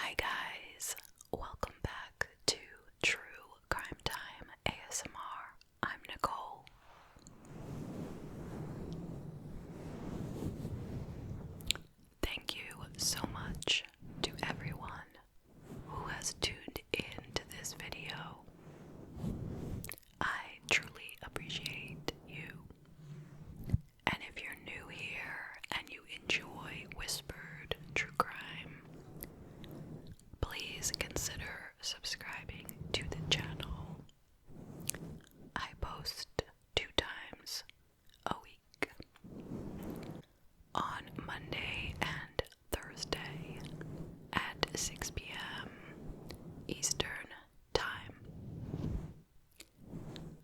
Hi guys, welcome back to True Crime Time ASMR. I'm Nicole. Thank you so much to everyone who has tuned in to this video. I truly appreciate you. And if you're new here and you enjoy whispered true crime, please consider subscribing to the channel. I post 2 times a week, on Monday and Thursday at 6 p.m. Eastern Time.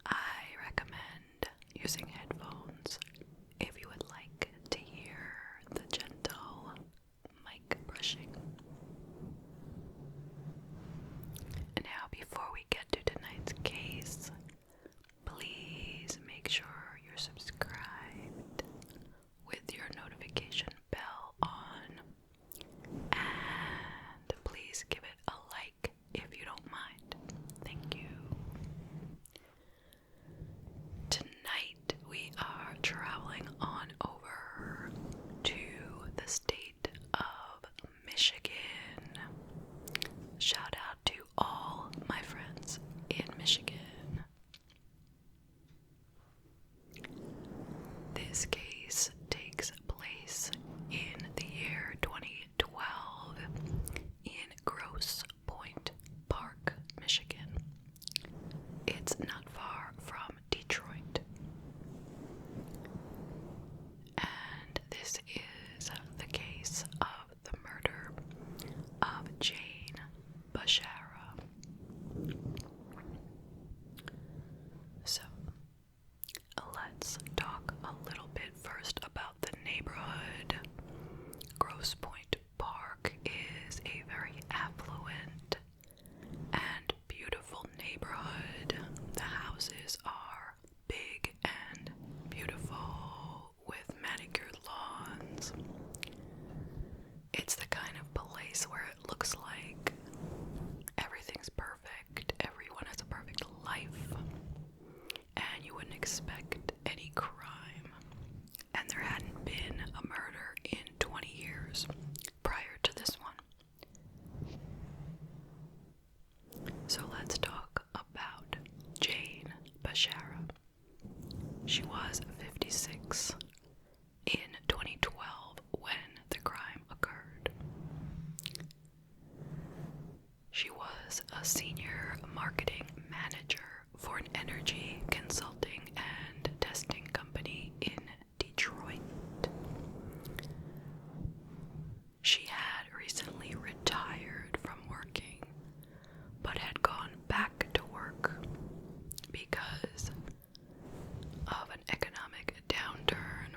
I recommend using headphones if you would like to hear the gentle mic brushing. Now, before we get to tonight's case, please make sure you're subscribed with your notification bell on, and please give it a like if you don't mind. Thank you. Tonight we are traveling on over to the state of Michigan. Shout out to all my friends in Michigan. This case takes place in the year 2012 in Grosse Pointe Park, Michigan. It's not far from Detroit. And this is the case of the murder of Jane Bashara. So, let's talk a little bit first about the neighborhood. Grosse Pointe Park is a very affluent and beautiful neighborhood. The houses are big and beautiful with manicured lawns. It's the kind of place where it looks like everything's perfect, everyone has a perfect life, and you wouldn't expect any crime. And there hadn't been a murder in 20 years prior to this one. So let's talk about Jane Bashara. She was 56 in 2012 when the crime occurred. She was a senior marketing manager for an energy consulting and testing company in Detroit. She had recently retired from working, but had gone back to work because of an economic downturn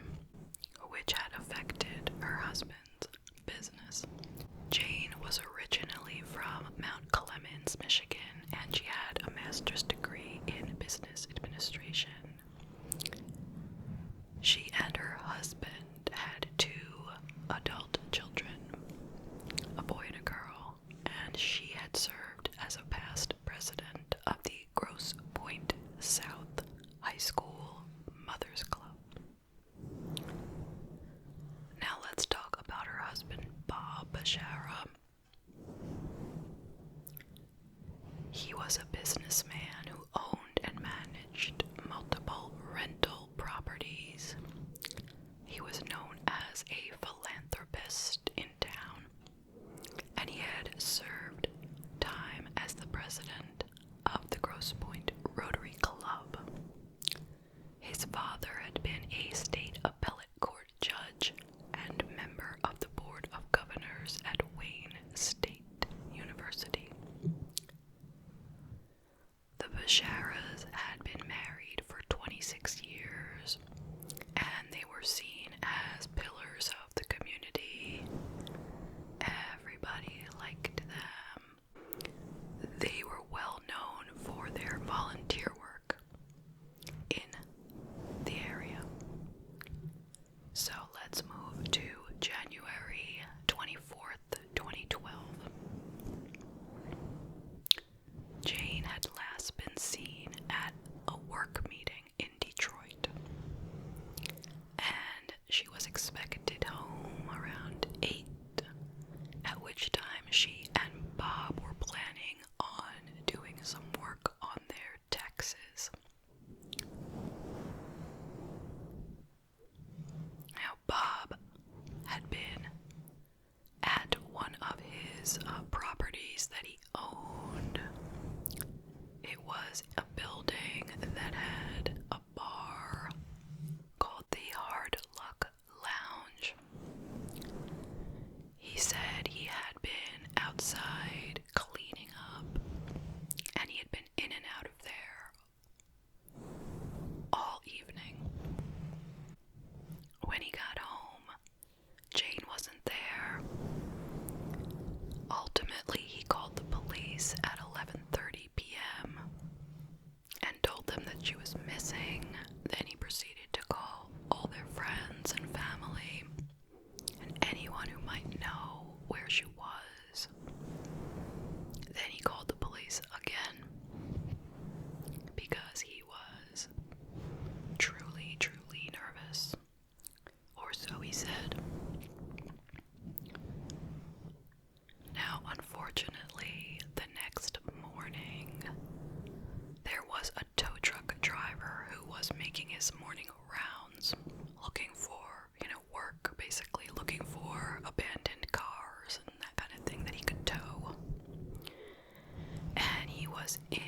was in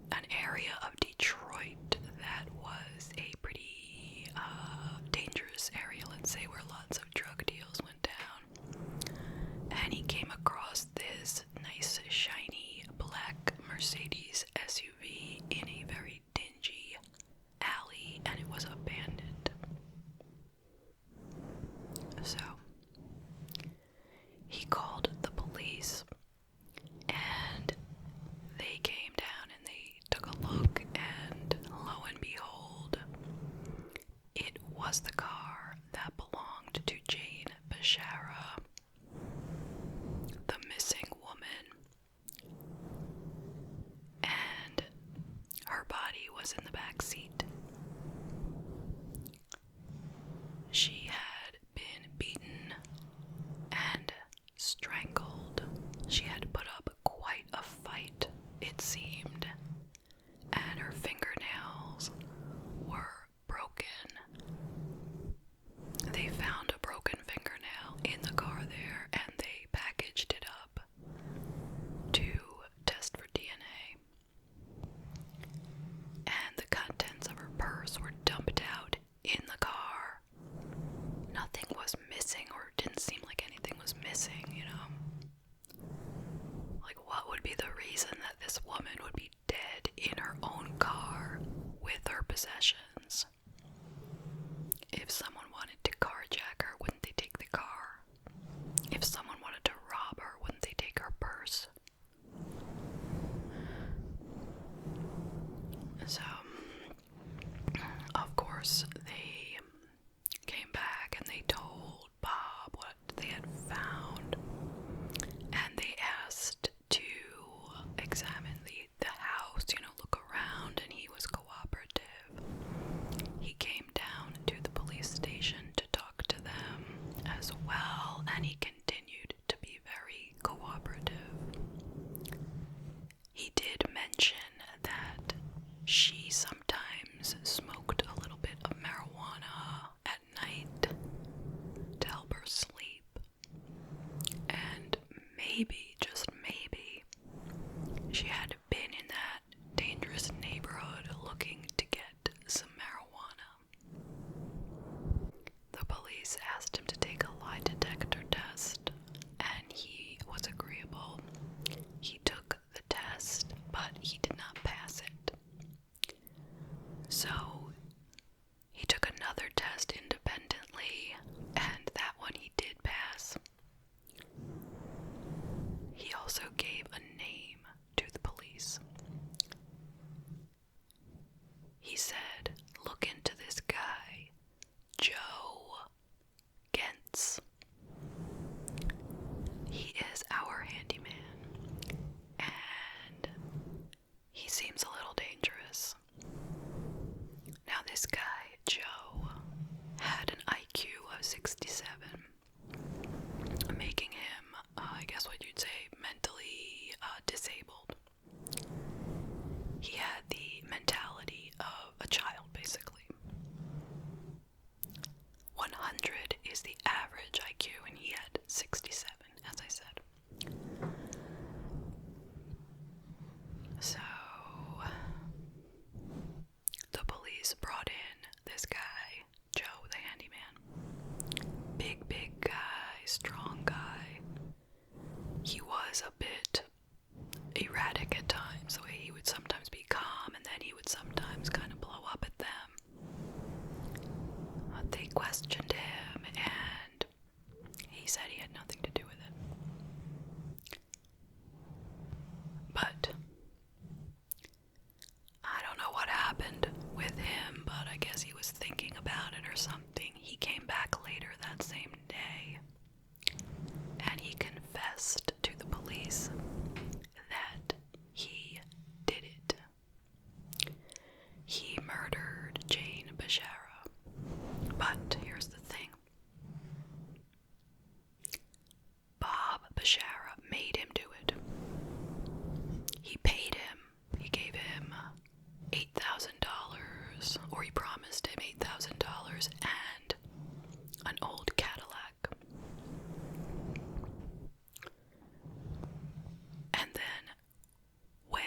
an area of Detroit that was a pretty dangerous area, let's say, where lots of drug deals went down. And he came across this nice, shiny, black Mercedes SUV in a very dingy alley, and it was abandoned. So, he called the police, and they came down and they took a look, and lo and behold, it was the car that belonged to Jane Bashara, the missing woman, and her body was in the back seat. She had been beaten and strangled. She had put up quite a fight, it seemed, and her fingernails were broken. They found a broken fingernail in the car there, and they packaged it up to test for DNA. And the contents of her purse were dumped out in the car. Nothing was missing, or it didn't seem like anything was missing, you know? Like, what would be the reason that this woman would be dead in her own car with her possessions? If someone wanted to carjack her, wouldn't they take the car? If someone wanted to rob her, wouldn't they take her purse? So, of course, they came back and they told Bob what they had found, and they asked to examine the house, you know, look around, and he was cooperative. He came down to the police station to talk to them as well, and he continued to be very cooperative. He did mention that she sometimes smoked a little bit of marijuana at night to help her sleep, and maybe, just maybe, she had been in that dangerous neighborhood looking to get some marijuana. The police asked him to take a lie detector test, and he was agreeable. He took the test, but he did not pass it. So, he took another test independently, and that one he did pass. He also gave a name to the police. He said, "Look into this guy, Joe Gentz. He is our handyman, and he seems a little dangerous." Now, this guy, Joe, had an IQ of 67, making him, I guess what you'd say, mentally disabled. He had the mentality of a child, basically. 100 is the average IQ, and he had 67, as I said. So, the police brought in this guy, Joe the handyman. Big guy, strong guy. He was a bit erratic at times, the way he would sometimes be calm, and then he would sometimes kind of blow up at them. They questioned him, and he said he had nothing to do with it. But I don't know what happened with him, but I guess he was thinking about it or something. He came back later that same day, and he confessed to the police that he did it. He murdered Jane Bashara. But here's the thing. Bob Bashara made him do it. He paid him. He gave him $8,000, or he promised him $8,000 and an old Cadillac. And then when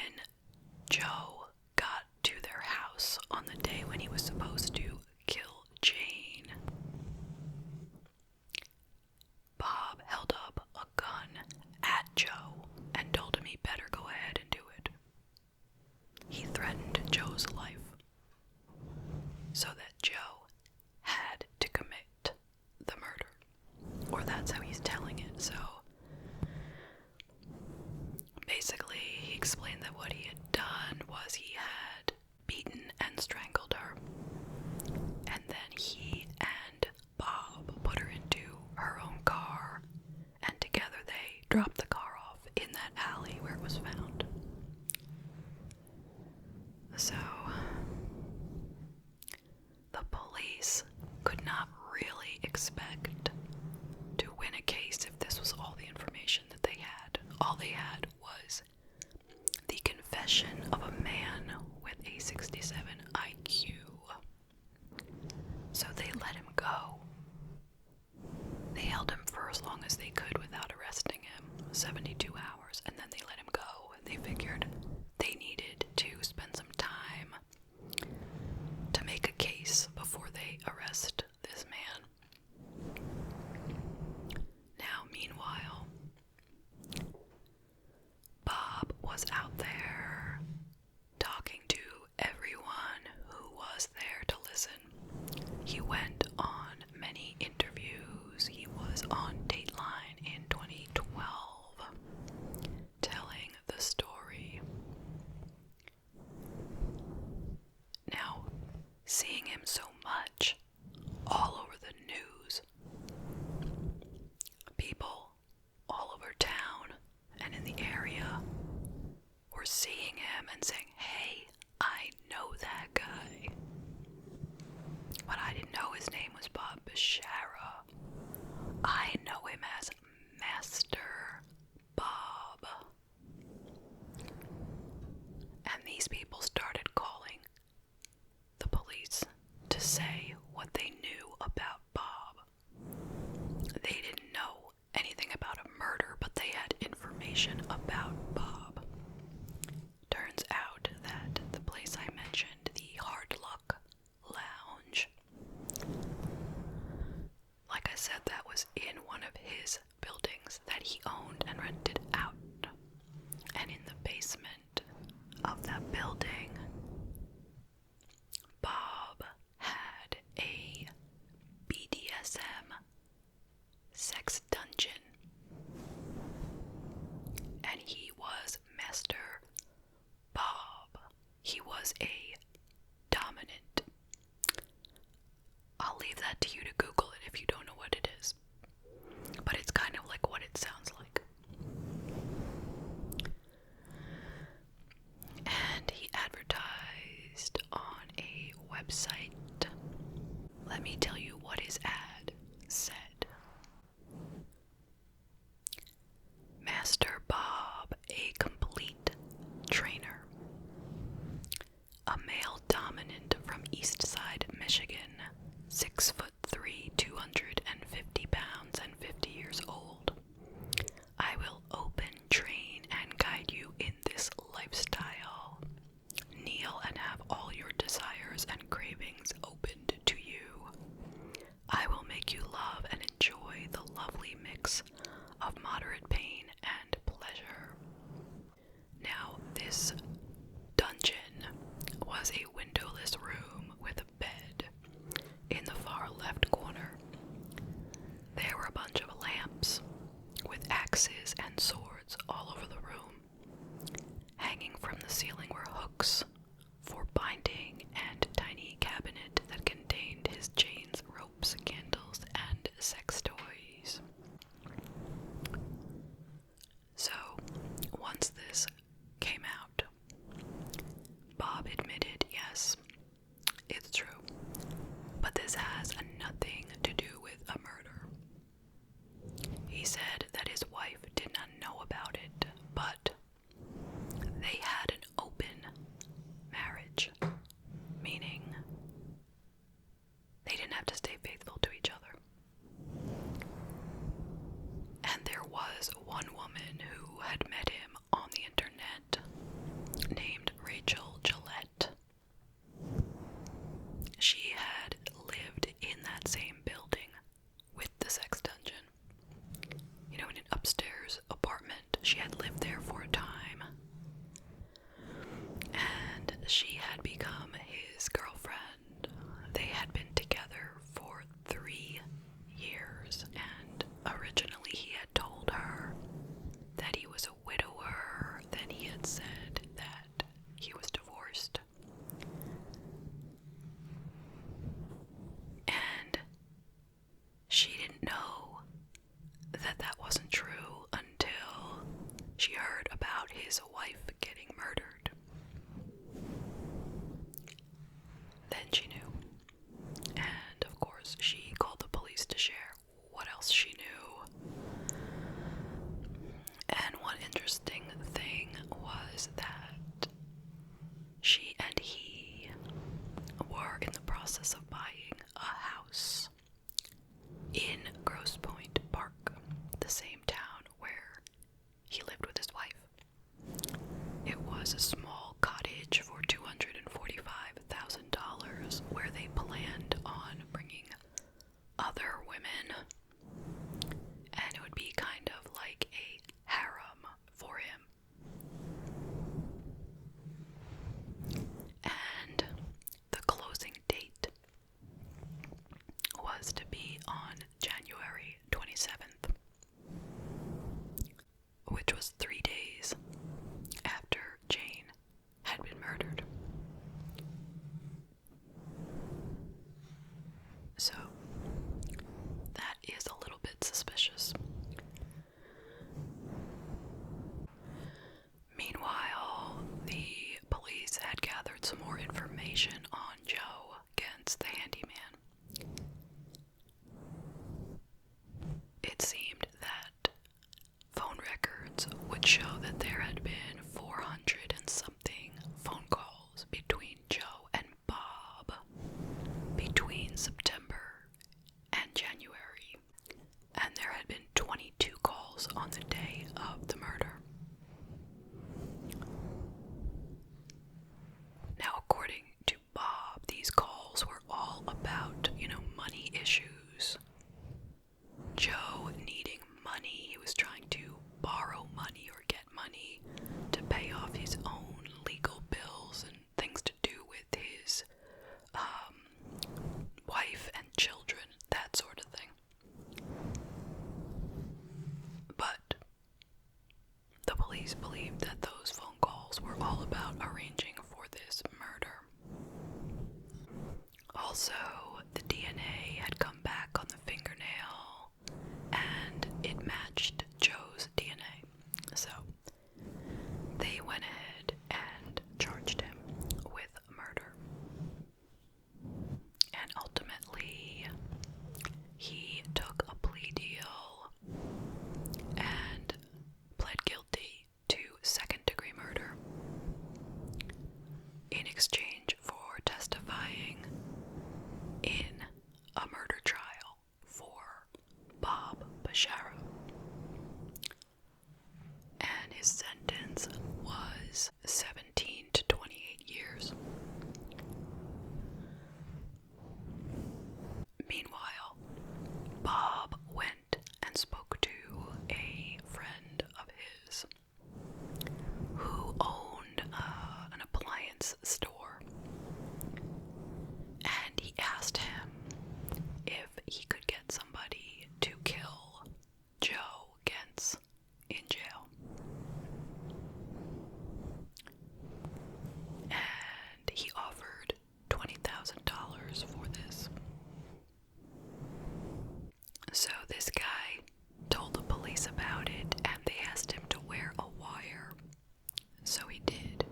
dropped the car off in that alley where it was found. So, the police could not really expect to win a case if this was all the information that they had. All they had was the confession of a man with a 67 IQ. So they let him go. They held him for as long as they could without arresting him, 72 hours, and then they let him go. They figured they needed to spend some time to make a case before they arrest this man. Now, meanwhile, Bob was out there talking to everyone who was there to listen. He went on many interviews. He was on Dateline in 2012, telling the story. Now, seeing him so much all over the news, people all over town and in the area were seeing him and saying, "Hey, I know that guy." But I didn't know his name was Bob Bashara. I know him as Master Bob. And these people started calling the police to say what they knew about Bob. They didn't know anything about a murder, but they had information about Bob. Turns out that the place I mentioned, the Hard Luck Lounge, like I said, that was in one of his buildings that he owned and rented out. And in the basement of that building, Bob had a BDSM sex dungeon. And he was Master Bob. He was a dominant. I'll leave that to you to Google it if you don't know what it is. But it's kind of like what it sounds like. And he advertised on a website. Let me tell you what his ad said. Master Bob, a complete trainer. A male dominant from East Side, Michigan, 6'3", 250 pounds and 50 years old. I will open, train, and guide you in this lifestyle. Kneel and have all your desires and cravings opened to you. I will make you love and enjoy the lovely mix of moderate pain and pleasure. Now, this dungeon was a windowless room with a bed in the far left corner. There were a bunch of lamps with axes and swords all over the room. Hanging from the ceiling were hooks for binding and a tiny cabinet that contained his chains, ropes, candles, and sex toys. So, once this came out, Bob admitted, yes, it's true, but this has nothing to do with a murder. He said that his wife did not know about it, but they had an open marriage, meaning they didn't have to stay faithful to each other. And there was one woman who had met him on the internet named Rachel Gillette. She had lived in that same suspicious, where they planned on bringing other women, and it would be kind of like a harem for him. And the closing date was to be on January 27th, which was 3 days after Jane had been murdered. So, that is a little bit suspicious. Meanwhile, the police had gathered some more information on Joe Gens, the handyman. It seemed that phone records would show that there had been 400 and something phone calls between Joe and Bob between September and January, and there had been 22 calls on the day of the murder. Now, according to Bob, these calls were all about, money issues. Joe needing money. He was trying to borrow money or get money to pay off his own legal bills and things to do with his wife and children, that sort of thing. But the police believed that those phone calls were all about arranging for this murder. Also, the DNA had come back on the fingernail, and it matched Joe's DNA. So, they went ahead and charged him with murder. And ultimately, he took a plea deal and pled guilty to second-degree murder in exchange for testifying in a murder trial for Bob Bashara. And his sentence was 17 to 28 years. Meanwhile, Bob went and spoke to a friend of his who owned an appliance store, and he asked him if he could get somebody to kill Joe Gens in jail. And he offered $20,000 for this. So this guy told the police about it, and they asked him to wear a wire. So he did.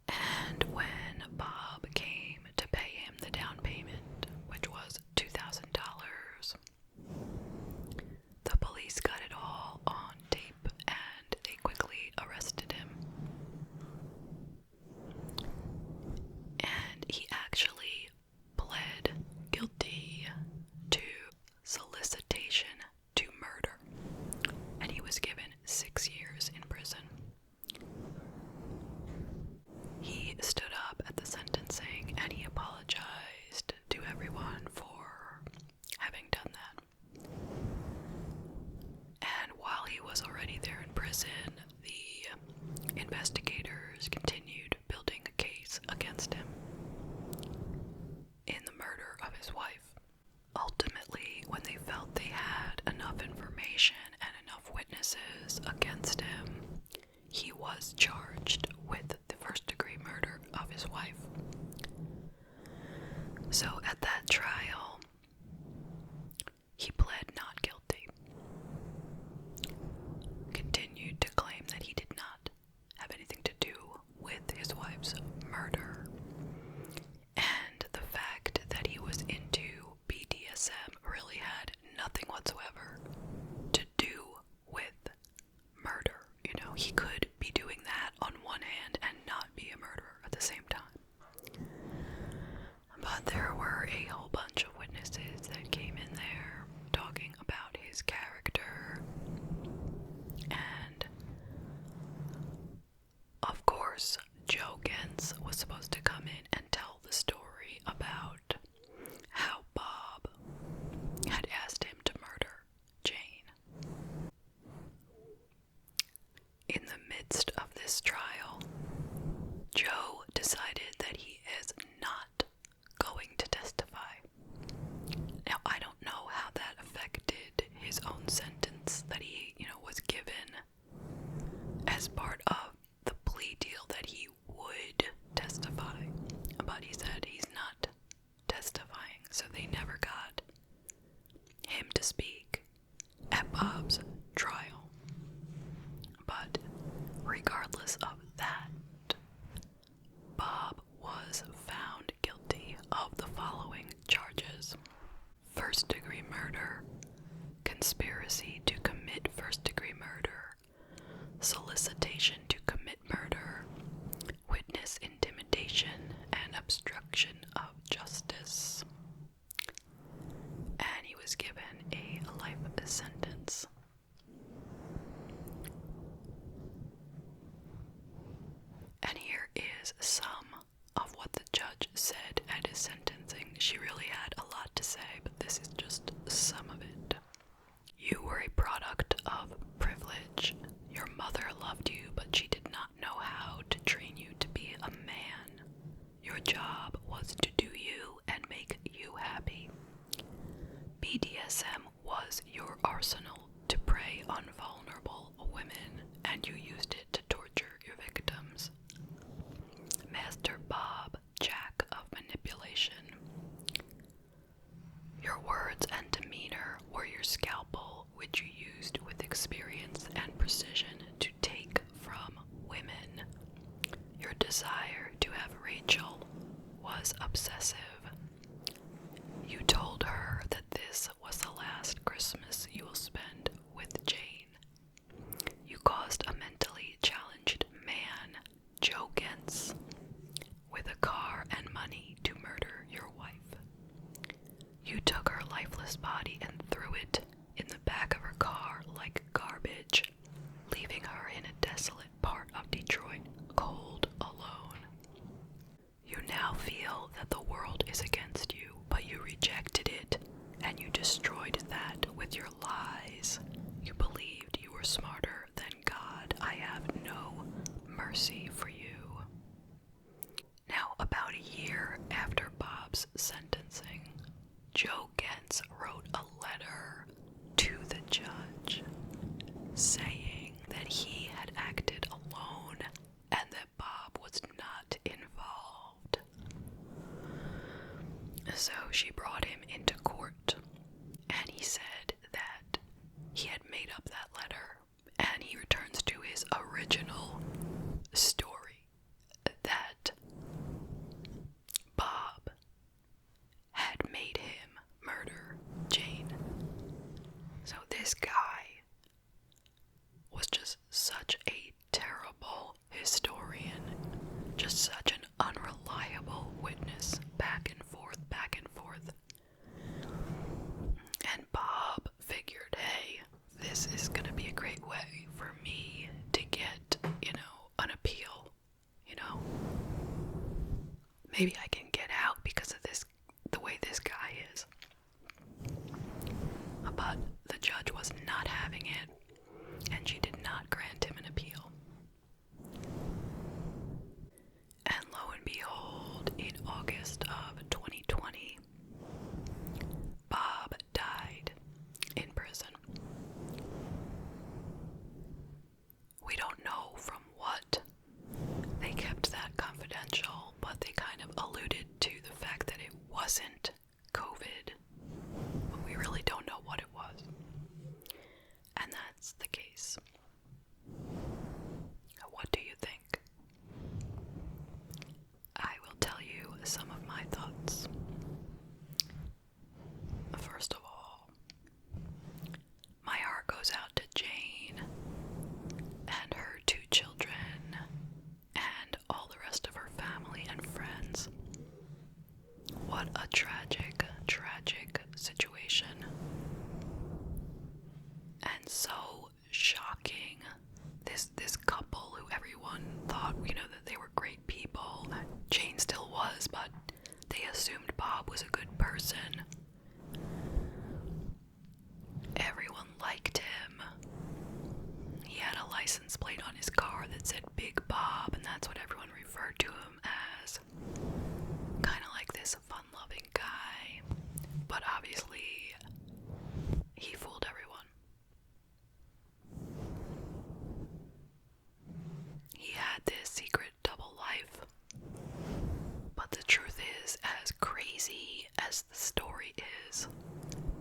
And when Bob came to pay him the down payment, which was $2,000, the police got it all on tape, and they quickly arrested him. And he actually pled guilty to solicitation to murder, and he was given 6 years in prison. He stood up at the sentencing and he apologized to everyone for having done that. And while he was already there in prison, the investigators continued building a case against him in the murder of his wife. Ultimately, when they felt they had enough information and enough witnesses against him, he was charged with the first-degree murder of his wife. So at that trial, he pled not guilty, continued to claim that he did not have anything to do with his wife's murder, and the fact that he was into BDSM really had nothing whatsoever to do with murder. He could be doing that on one hand and not be a murderer at the same time. But there were a whole bunch of witnesses that came in there talking about his character, and of course Joe Gens was supposed to come in and tell In the midst of this trial, Joe decided that he is not going to testify. Now, I don't know how that affected his own sentence that he, was given as part of the plea deal that he would testify. But he said he's not testifying, so they never got him to speak at Bob's trial. But regardless of that, Bob was found guilty of the following charges: first-degree murder, conspiracy to commit first-degree murder, solicitation to commit murder, witness intimidation, and obstruction of justice. And he was given a life sentence. And here is some of what the judge said at his sentencing. She really had a lot to say, but this is just some of it. You were a product of privilege. Your mother loved you, but she did not know how to train you to be a man. Your job was to do you and make you happy. BDSM was your arsenal to prey on vulnerable women, and you used it to torture your victims. Master Bob, Jack of manipulation. Your words and demeanor were your scalpel, which you used with experience and precision to take from women. Your desire to have Rachel was obsessive. You told her that this was the last Christmas you will spend with Jane. You caused a mentally challenged man, Joe Gentz, with a car and money to murder your wife. You took her lifeless body and threw it in the back of her car like garbage, leaving her in a desolate part of Detroit, cold, alone. You now feel that the world is against you, but you rejected it, and you destroyed that with your lies. You believed you were smarter than God. I have no mercy for you. Now, about a year after Bob's sentencing, Joe Gentz wrote a letter to the judge saying that he had acted alone and that Bob was not involved. So she brought him into court, and he said that he had made up that letter, and he returns to his original story that Bob had made him murder Jane. So this guy was just such a terrible historian, just such an unreliable witness, back and forth, back and forth. And Bob figured, hey, this is gonna be a great way for me to get, an appeal, Maybe I can get out because of this, the way this guy is. But the judge was not having it, and she did not grant him an appeal. And lo and behold, in August of 2020, Bob died in prison. We don't know from what they kept that confidential, but they kind of alluded to the fact that it wasn't COVID, but we really don't know what it was. And that's the case. What do you think? I will tell you some of my thoughts. First of all, my heart goes out to Jane and her 2 children and all the rest of her family and friends. What a tragic, tragic situation. And so shocking. This couple who everyone thought, that they were great people. Jane still was, but they assumed Bob was a good person. Everyone liked him. He had a license plate on his crazy as the story is,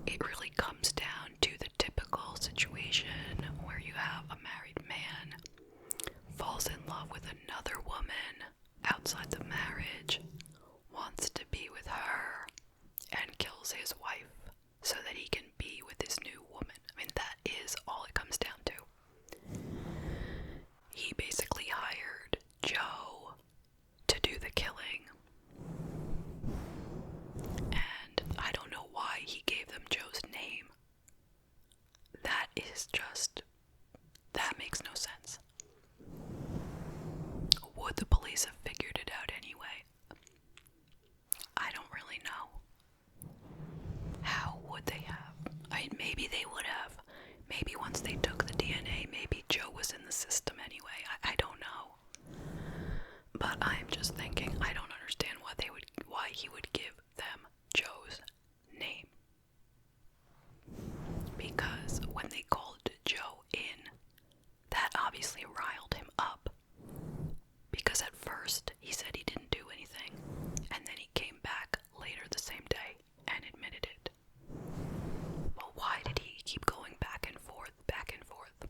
it really comes down to the typical situation where you have a married man falls in love with another woman outside the marriage, wants to be with her, and kills his wife so that he can be with his new woman. I mean, that is all it comes down to. He basically hired Joe to do the killing. And I don't know why he gave them Joe's name. That makes no sense. Would the police have figured it out anyway? I don't really know. How would they have? I mean, maybe they would have. Maybe once they took the DNA, maybe Joe was in the system anyway. I don't know. But I'm just thinking, I don't understand why he would give them Joe's name. Because when they called Joe in, that obviously riled him up. Because at first he said he didn't do anything, and then he came back later the same day and admitted it. Well, why did he keep going back and forth, back and forth?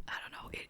I don't know, it